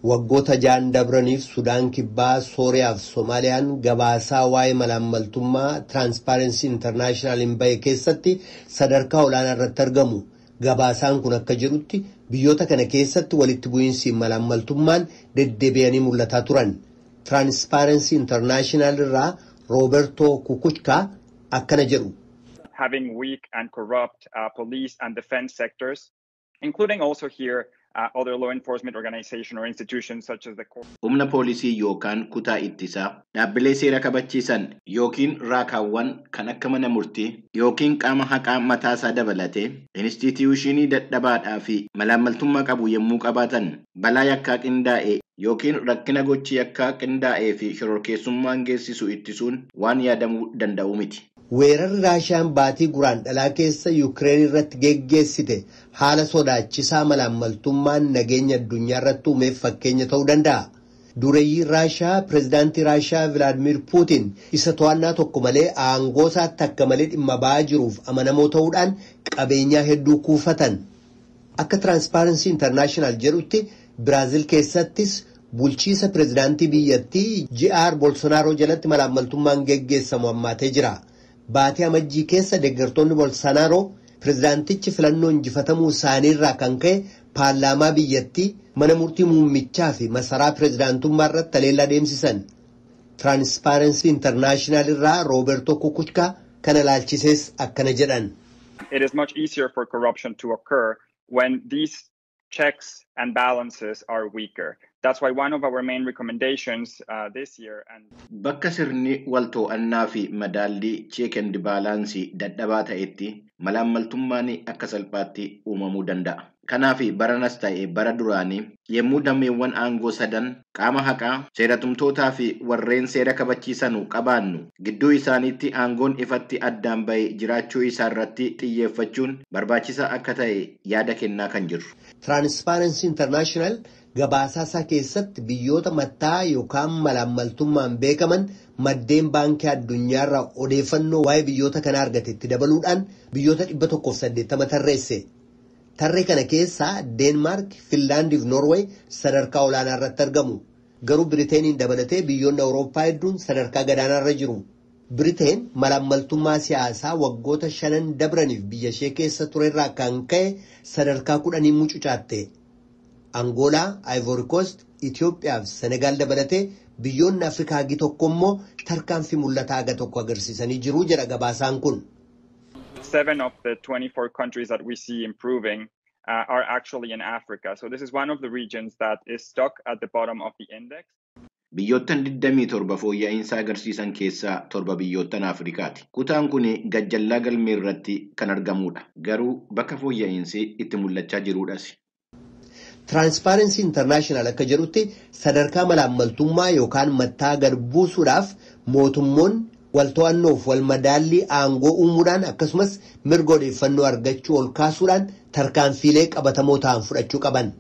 Waggoota jaan dabraniif Sudaan Kibbaa, Sooriyaa fi Soomaaliyaan gabaasaa waa'ee malaammaltummaa Transparency International Bahe keessatti sadarkaa olaanaa irratti argamu. Gabaasaan kun akka jedhutti biyyoota kana keessatti walitti bu'iinsi malaammaltummaan deddeebi'anii mul'ataa turan. Transparency International irraa Roberto Kukuchka akkana jedhu. Having weak and corrupt police and defense sectors, including also here other law enforcement organizations or institutions such as the court. Humna poolisii yookaan kutaa ittisaa dhaabbilee seera kabachiisan yookiin raakaawwan kan akka mana murtii yookiin qaama haqaa mataasaa dabalatee instituushinii dadhabaadhaa fi malaammaltummaa qabu yommuu qabaatan balaa yakkaa qindaa'e yookiin rakkina gochii yakkaa qindaa'ee fi shororkeessummaan geessisu ittisuun waan yaadamuu danda'u miti. Weerarri Raashiyaan baatii guraandhalaa keessa Yuukireen irratti geggeessite haala sodaachisaa malaammaltummaan nageenya addunyaa irratti uumeef fakkeenya ta'uu danda'a. Dureeyyiin Raashiyaa pireezidaantii Raashiyaa Vilaadimir Puutiin isa to'annaa tokko malee aangoo isaatti akka malee dhimma ba'aa jiruuf amanamoo ta'uudhaan qabeenyaa hedduu kuufatan. Akka Transparency International jedhutti Biraazil keessattis bulchiisa pireezidaantii biyyattii Jair Bolsonaro jalatti malaammaltummaan geggeessamu hammaatee jira. Baatii amajjii keessa deeggartoonni Bolsonaro pireezidaantichi filannoo injifatamuu isaaniirraa kan ka'e paarlaamaa biyyattii mana murtii muummichaa fi masaraa pireezidaantummaa irratti haleellaa deemsisan. Transparency International irraa Roberto Kukuchka kana ilaalchisees akkana jedhan. It is much easier for corruption to occur when these checks and balances are weaker. That's why one of our main recommendations this year and bakka sirni wal to'annaa fi madaallii check and balance dadhabaa ta'etti malaammaltummaan akka salphaatti uumamuu danda'a. Kanaaf baranas ta'e bara duraanii yemmuu dameewwan aangoo sadan qaama haqaa seeratumtootaa fi warreen seera kabachiisan qabaannu gidduu isaaniitti aangoon ifatti addaan ba'e jiraachuu isaa irratti xiyyeeffachuun barbaachisaa akka ta'e yaada kennaa kan jiru. Transparency International gabaasaa isaa keessatti biyyoota mattaa yookaan malaammaltummaan beekaman maddeen baankii addunyaa irraa odeeffannoo waa'ee biyyoota kana argatetti dabaluudhaan biyyoota 180 tarreesse. Tarree kana keessaa Deenmaark, Finlaandii fi Noorweey sadarkaa olaanaa irratti argamu. Garuu Biriteeniin dabalatee biyyoonni Awurooppaa hedduun sadarkaa gadaanaa irra jiru. Biriteen malaammaltummaa siyaasaa waggoota 5 dabraniif biyya ishee keessa turerraa kan ka'e sadarkaa 10 mucucaatte. Angoolaa, Ivory Coast, Itoophiyaa fi Senegaal dabalatee biyyoonni Afrikaa hagi tokko immoo tarkaanfii mul'ataa haga tokko agarsiisanii jiru jedha gabaasaan kun. 7 of the 24 countries that we see improving are actually in Africa. So this is one of the regions that is stuck at the bottom of the index. Biyyoottan 27 fooyya'insa agarsiisan keessaa 7 biyyoottan Afrikaati. Kutaan kun gajjallaa galmee irratti kan argamudha. Garuu bakka fooyya'insi itti mul'achaa jirudhas. Transparency International akka jedhutti sadarkaa malaammaltummaa yookaan mattaa gad buusuudhaaf mootummoonni wal to'annoof wal madaallii aangoo uumuudhaan akkasumas mirga odeeffannoo argachuu ol kaasuudhaan tarkaanfiilee qabatamoo ta'an fudhachuu qaban.